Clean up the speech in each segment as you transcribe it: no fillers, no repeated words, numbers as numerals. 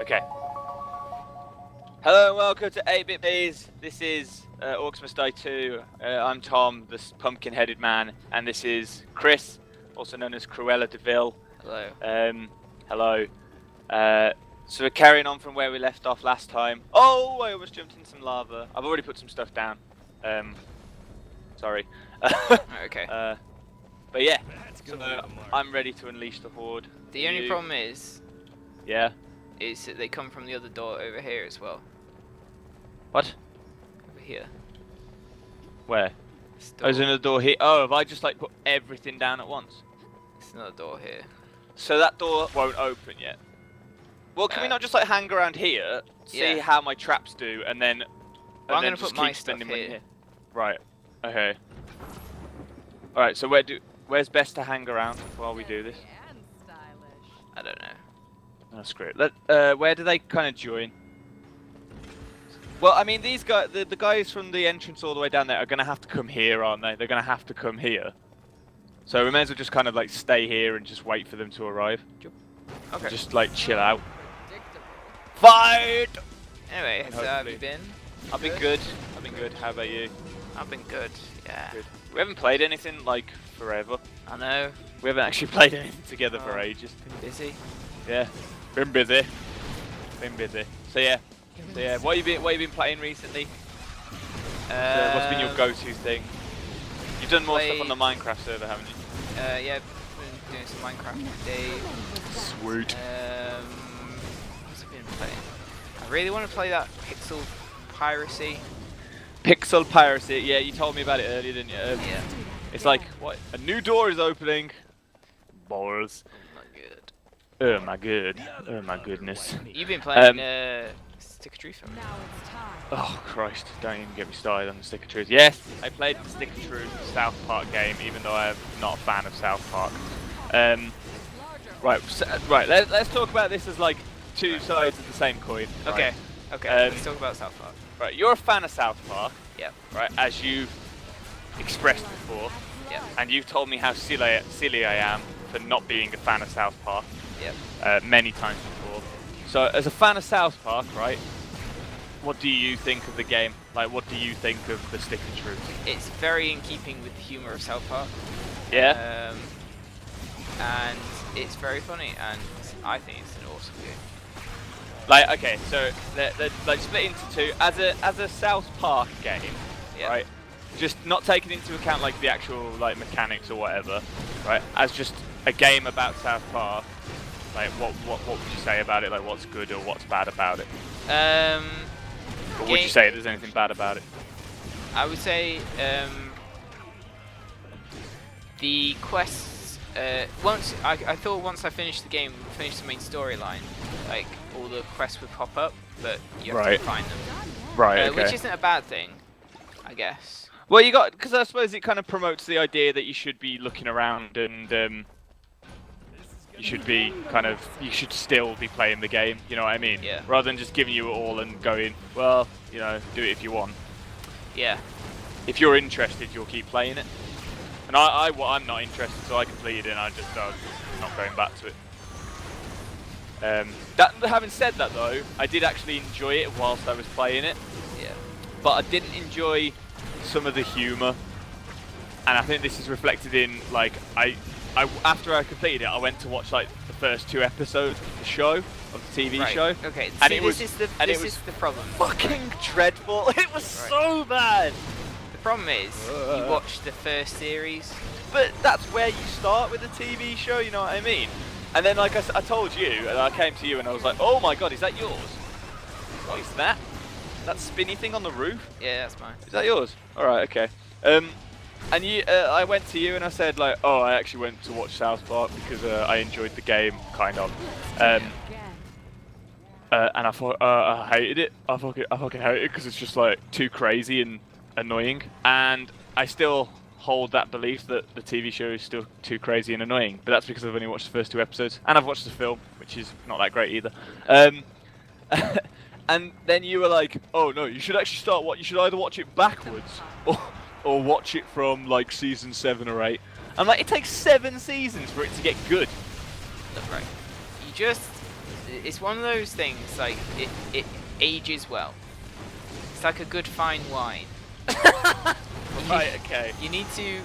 Okay. Hello and welcome to 8-Bit Bees. This is Orcs Must Die 2. I'm Tom, the pumpkin-headed man, and this is Chris, also known as Cruella DeVille. Hello. Hello. So we're carrying on from where we left off last time. Oh, I almost jumped in some lava. I've already put some stuff down. Sorry. Okay. But yeah, so I'm ready to unleash the horde. The only problem is that they come from the other door over here as well. What? Over here. Where? This Oh, there's another door here. Oh, have I just like put everything down at once? There's another door here. So that door won't open yet. Well, can we not just like hang around here, see how my traps do, and then Well, I'm then gonna just put my keep stuff spending money here. Right. Okay. All right. So where's best to hang around while we do this? I don't know. That's great. Where do they kind of join? Well, I mean, these guys, the guys from the entrance all the way down there are going to have to come here, aren't they? They're going to have to come here. So we may as well just kind of like stay here and just wait for them to arrive. Okay. Just like chill out. Fight! Anyway, so have you been? I've been good. I've been good. How about you? I've been good. Yeah. Good. We haven't played anything like forever. I know. We haven't actually played anything together for ages. Been busy. Yeah. Been busy. Been busy. So yeah. What have you been playing recently? What's been your go-to thing? You've done more stuff on the Minecraft server, haven't you? Yeah, I've been doing some Minecraft today. Sweet. What's I been playing? I really want to play that Pixel Piracy. Pixel Piracy. Yeah, you told me about it earlier, didn't you? Yeah. It's like, what? A new door is opening. Balls. Oh my god. Oh my goodness. You've been playing Stick of Truth. Oh Christ, don't even get me started on the Stick of Truth. Yes, I played the Stick of Truth Southpark game, even though I'm not a fan of Southpark. Right, let's talk about this as like two sides of the same coin. Right? Okay, let's talk about Southpark. Right, you're a fan of Southpark. Yeah. Right, as you expressed before. Yeah. And you've told me how silly I am for not being a fan of Southpark. Yeah. Many times before. So, as a fan of Southpark, right, what do you think of the game? Like, what do you think of the Stick of Truth? It's very in keeping with the humour of Southpark. Yeah. And it's very funny, and I think it's an awesome game. Like, okay, so they're like split into two. As a Southpark game, right? Just not taking into account like the actual like mechanics or whatever, right? As just a game about Southpark. Like, what would you say about it? Like, what's good or what's bad about it? Or would you say there's anything bad about it? I would say the quests. I thought once I finished the game, finished the main storyline, like all the quests would pop up, but you have to find them. Right. Okay. Which isn't a bad thing, I guess. Well, because I suppose it kind of promotes the idea that you should be looking around and you should still be playing the game, you know what I mean? Yeah. Rather than just giving you it all and going, well, you know, do it if you want. Yeah. If you're interested, you'll keep playing it. And I'm not interested, so I completed it and I'm not going back to it. Having said that though, I did actually enjoy it whilst I was playing it. Yeah. But I didn't enjoy some of the humour. And I think this is reflected in, like, after I completed it, I went to watch like the first 2 episodes of the show, of the TV show. Okay. And See, this is the problem. Fucking dreadful. It was so bad. The problem is you watched the first series. But that's where you start with a TV show, you know what I mean? And then, like I told you, and I came to you and I was like, oh my god, is that yours? What is that? That spinny thing on the roof? Yeah, that's mine. Is that yours? Alright, okay. And I went to you and I said like, oh, I actually went to watch South Park because I enjoyed the game, kind of. And I thought I hated it. I fucking hate it because it's just like too crazy and annoying. And I still hold that belief that the TV show is still too crazy and annoying. But that's because I've only watched the first 2 episodes, and I've watched the film, which is not that great either. And then you were like, oh no, you should actually you should either watch it backwards or watch it from like season 7 or 8. I'm like, it takes 7 seasons for it to get good. That's right. You just it's one of those things, like, it ages well. It's like a good fine wine. Right, okay. You need to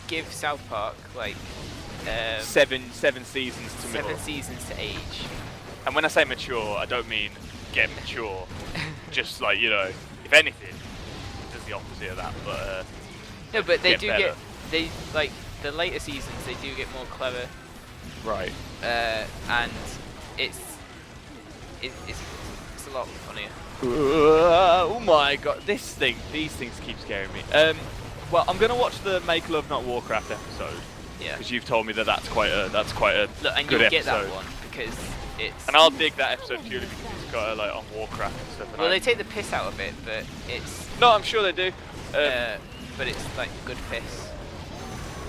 give South Park, like, 7 seasons to mature. 7 seasons to age. And when I say mature, I don't mean get mature. Just like, you know, if anything, it does the opposite of that. But no, but they get do better. they like the later seasons. They do get more clever. Right. And it's a lot funnier. Oh my god, these things keep scaring me. Well, I'm gonna watch the Make Love Not Warcraft episode. Yeah. Because you've told me that that's quite a Look, and good you'll episode. get that one because it's. And I'll dig that episode purely because it's got like on Warcraft and stuff. And Well, they take the piss out of it, but it's. No, I'm sure they do. But it's like good piss.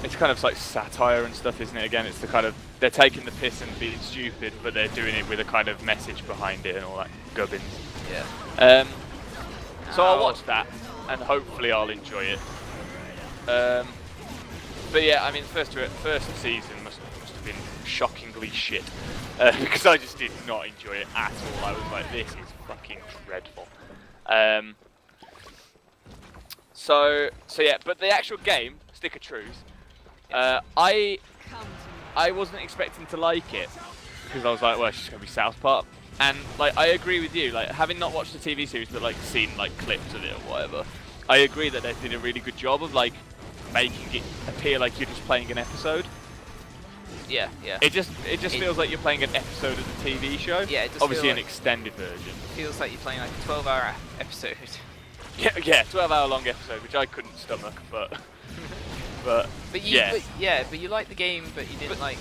It's kind of like satire and stuff, isn't it? Again, it's the kind of they're taking the piss and being stupid, but they're doing it with a kind of message behind it and all that gubbins. Yeah. So I'll watch that and hopefully I'll enjoy it. But yeah, I mean, first season must have been shockingly shit because I just did not enjoy it at all. I was like, this is fucking dreadful. So yeah, but the actual game, Stick of Truth, I wasn't expecting to like it because I was like, well, it's just gonna be South Park. And like, I agree with you. Like, having not watched the TV series but like seen like clips of it or whatever, I agree that they did a really good job of like making it appear like you're just playing an episode. Yeah, yeah. It just feels like you're playing an episode of the TV show. Yeah, it does obviously feel an like extended version. Feels like you're playing like a 12-hour episode. Yeah, 12-hour long episode, which I couldn't stomach, but but yeah. But you liked the game, but you didn't like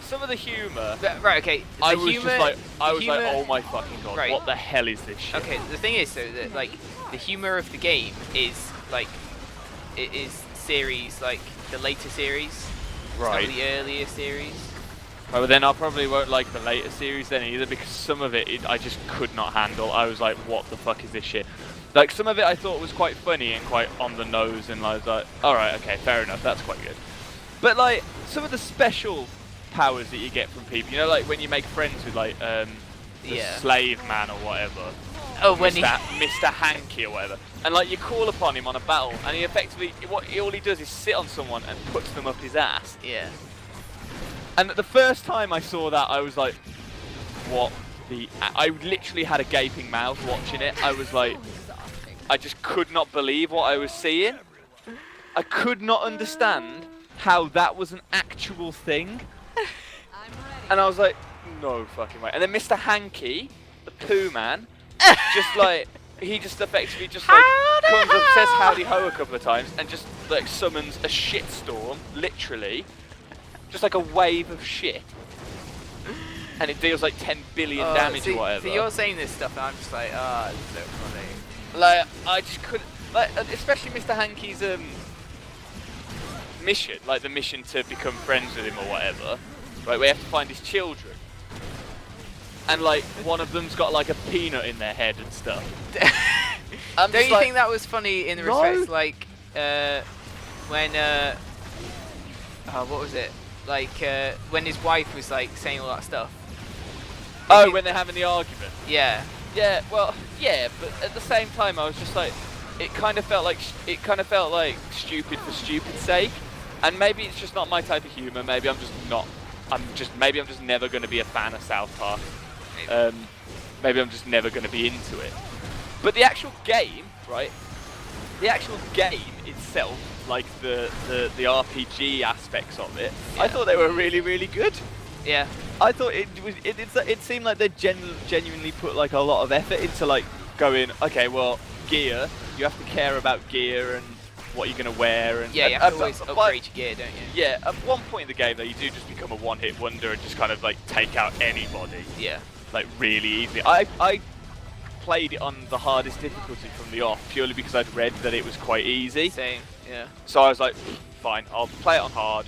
some of the humour. Right, okay. I was like, oh my fucking god, right. What the hell is this shit? Okay, the thing is though that like the humour of the game is like it is series like the later series, right? It's not the earlier series. Right, well then I probably won't like the later series then either because some of it I just could not handle. I was like, what the fuck is this shit? Like some of it I thought was quite funny and quite on the nose, and I was like, all right, okay, fair enough, that's quite good. But like some of the special powers that you get from people, you know, like when you make friends with like the slave man or whatever. Oh, when Mr. Hanky or whatever, and like you call upon him on a battle, and he effectively all he does is sit on someone and puts them up his ass. Yeah. And the first time I saw that, I was like, what the... I literally had a gaping mouth watching it. I was like, I just could not believe what I was seeing. I could not understand how that was an actual thing. And I was like, no fucking way. And then Mr. Hanky, the poo man, just like, he just effectively just like comes up, says howdy ho a couple of times, and just like summons a shitstorm, literally. Just like a wave of shit. And it deals like 10 billion damage or whatever. So you're saying this stuff and I'm just like, ah, it's so funny. Like, I just couldn't, like, especially Mr. Hanky's mission, like the mission to become friends with him or whatever. Right, we have to find his children. And like, one of them's got like a peanut in their head and stuff. Don't you think that was funny in the respects, like, when, what was it? Like, when his wife was like saying all that stuff. Oh, when they're having the argument? Yeah. Yeah, well, yeah, but at the same time I was just like, it kind of felt like stupid for stupid's sake. And maybe it's just not my type of humour, maybe I'm just never going to be a fan of South Park. Maybe I'm just never going to be into it. But the actual game, right? The actual game itself, like the RPG aspects of it, I thought they were really, really good. Yeah. I thought it seemed like they genuinely put like a lot of effort into like going, okay, well, gear, you have to care about gear and what you're going to wear. And, yeah, you have to always upgrade your gear, don't you? Yeah, at one point in the game though, you do just become a one-hit wonder and just kind of like take out anybody. Yeah. Like really easily. I played it on the hardest difficulty from the off purely because I'd read that it was quite easy. Same, yeah. So I was like, fine, I'll play it on hard,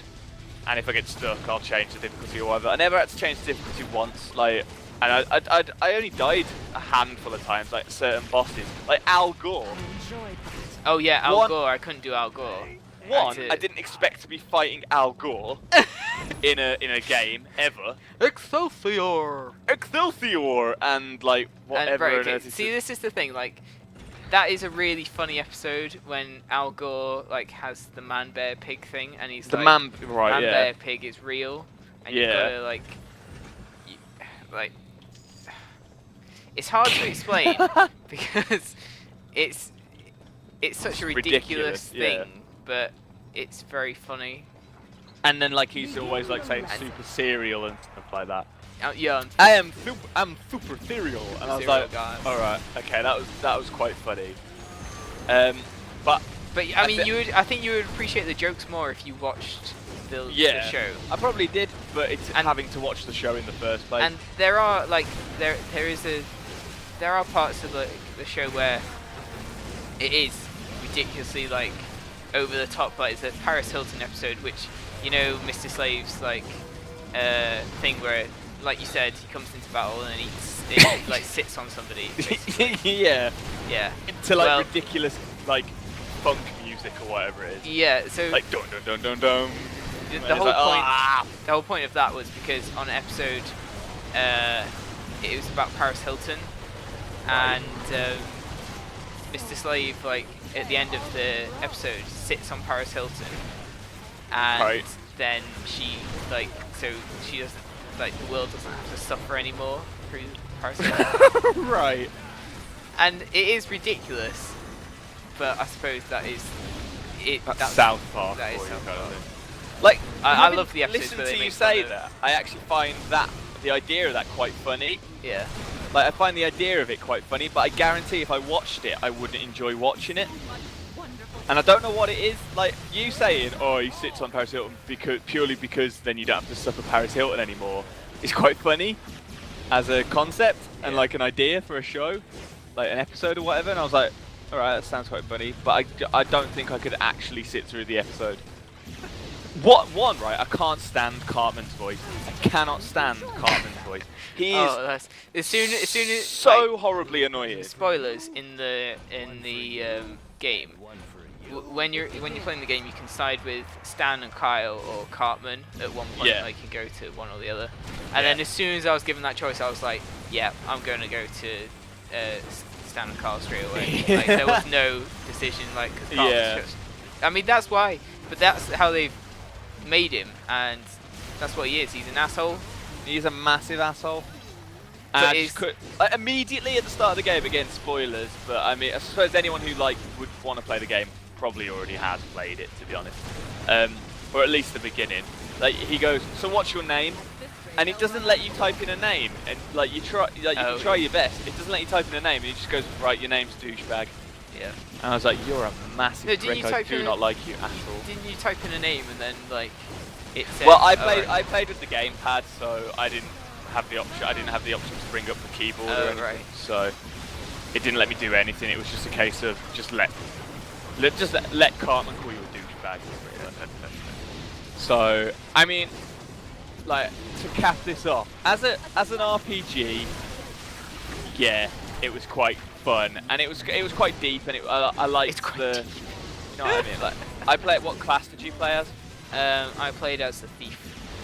and if I get stuck, I'll change the difficulty or whatever. I never had to change the difficulty once, like, and I only died a handful of times, like certain bosses, like Al Gore. Oh yeah, Al Gore. I couldn't do Al Gore. One, I didn't expect to be fighting Al Gore in a game ever. Excelsior! Excelsior! And like whatever. And, right, okay. See, this is the thing. Like, that is a really funny episode when Al Gore like has the man bear pig thing, and he's the like, man bear pig is real, and you've gotta like, it's hard to explain because it's such a ridiculous thing, but it's very funny. And then like he's always like saying super cereal and stuff like that. Yeah, I'm super cereal, and I was like, guy. all right, okay, that was quite funny. But I mean, I think you would appreciate the jokes more if you watched the show. I probably did, but it's having to watch the show in the first place. And there are like there are parts of the show where it is ridiculously like over the top. Like it's a Paris Hilton episode, which Mr. Slave's like thing where, like you said, he comes into battle and he like sits on somebody. Yeah. To like ridiculous like funk music or whatever it is. Yeah. So like dun dun dun dun dun. The whole point of that was because on an episode, it was about Paris Hilton, and Mr. Slave, like at the end of the episode, sits on Paris Hilton, and then she she doesn't, like, the world doesn't have to suffer anymore through Paris Hilton. Right. And it is ridiculous, but I suppose that is it. That's Southpark. That is Southpark. Like, I love the episodes. Listen to you say that. I actually find the idea of that quite funny. Yeah. Like, I find the idea of it quite funny, but I guarantee if I watched it, I wouldn't enjoy watching it. And I don't know what it is. Like, you saying, oh, he sits on Paris Hilton purely because then you don't have to suffer Paris Hilton anymore, is quite funny as a concept and like an idea for a show, like an episode or whatever. And I was like, all right, that sounds quite funny, but I don't think I could actually sit through the episode. Right? I can't stand Cartman's voice. I cannot stand Cartman's voice. He is as soon as so horribly annoying. Spoilers in the game. When you're playing the game, you can side with Stan and Kyle or Cartman at one point. Like you go to one or the other. And then as soon as I was given that choice, I was like, yeah, I'm going to go to Stan and Kyle straight away. Like, there was no decision, like, cause Cartman's just, I mean, that's why, but that's how they've made him, and that's what he is. He's an asshole. He's a massive asshole. And immediately at the start of the game, again, spoilers, but I mean, I suppose anyone who like would want to play the game probably already has played it, to be honest, or at least the beginning. Like, he goes, so what's your name? And it doesn't let you type in a name, and like you try, you can try your best. It doesn't let you type in a name, and he just goes, right, your name's douchebag. Yeah. And I was like, you're a massive prick. I do not like you at all. Didn't you type in a name and then like it said? Well, I played with the gamepad, so I didn't have the option. I didn't have the option to bring up the keyboard or anything. Right. So it didn't let me do anything. It was just a case of just let Cartman call you a douchebag. So I mean, like, to cap this off, as an RPG, yeah, it was quite fun, and it was quite deep, and I liked the. You know what I mean? Like, I played. What class did you play as? I played as the thief.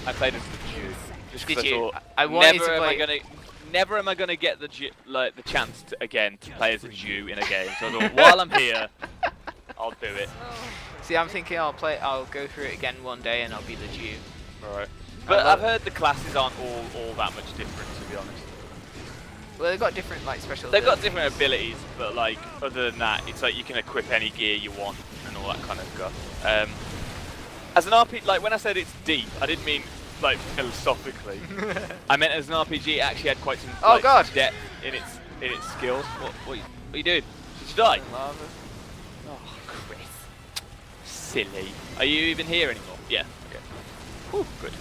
I played as the Jew. Just did you? I wanted to play. Never am I gonna get the chance to play as a Jew in a game. So I thought, while I'm here, I'll do it. See, I'm thinking I'll go through it again one day, and I'll be the Jew. Alright. But I've heard the classes aren't all that much different, to be honest. Well, they've got different special. They've got different abilities, but like other than that, it's like you can equip any gear you want and all that kind of stuff. As an RPG, like when I said it's deep, I didn't mean like philosophically. I meant as an RPG, it actually had quite some depth in its skills. What are you doing? Did you die? Oh, Chris. Silly. Are you even here anymore? Yeah. Okay. Whew, good.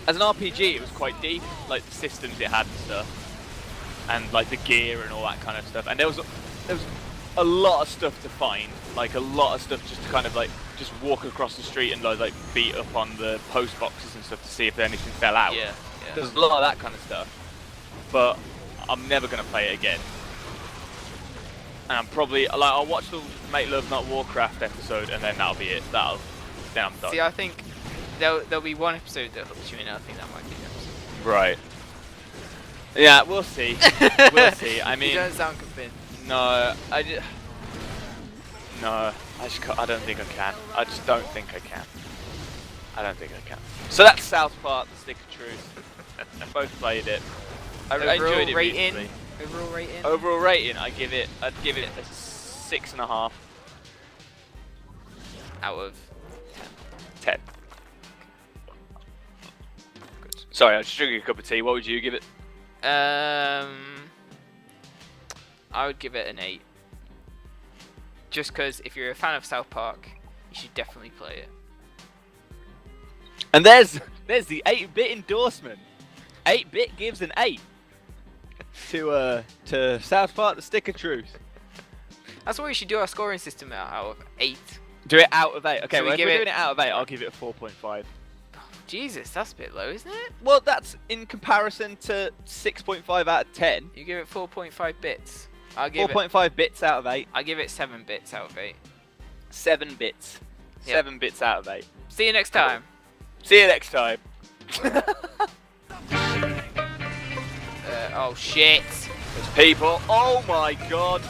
As an RPG, it was quite deep, like the systems it had and stuff, and like the gear and all that kind of stuff. And there was a lot of stuff to find, like a lot of stuff just to kind of like just walk across the street and like beat up on the post boxes and stuff to see if anything fell out. Yeah. There's a lot of that kind of stuff, but I'm never gonna play it again. And I'm probably like I'll watch the Make Love Not Warcraft episode, and then that'll be it. Then I'm done. See, I think there'll be one episode that hooks you in. I think that might be the episode. Right. Yeah, we'll see. We'll see. I mean, you don't sound convinced. no, no, I just can't, I don't think I can. I just don't think I can. I don't think I can. So that's Southpark, The Stick of Truth. Both played it. I enjoyed it recently. Overall rating? Overall rating, I'd give it a 6.5 out of 10. Good. Sorry, I was just drinking a cup of tea. What would you give it? I would give it an 8. Just because if you're a fan of South Park, you should definitely play it. And there's the 8-bit endorsement. 8-bit gives an 8 to South Park, The Stick of Truth. That's what we should do our scoring system out of 8. Do it out of 8. Okay, So well, if we're give doing it out of 8, I'll give it a 4.5. Jesus, that's a bit low, isn't it? Well, that's in comparison to 6.5 out of 10. You give it 4.5 bits. I'll give 4.5 bits out of 8. I give it 7 bits out of 8. 7 bits. Yep. 7 bits out of 8. See you next time. See you next time. Oh shit. There's people. Oh my god.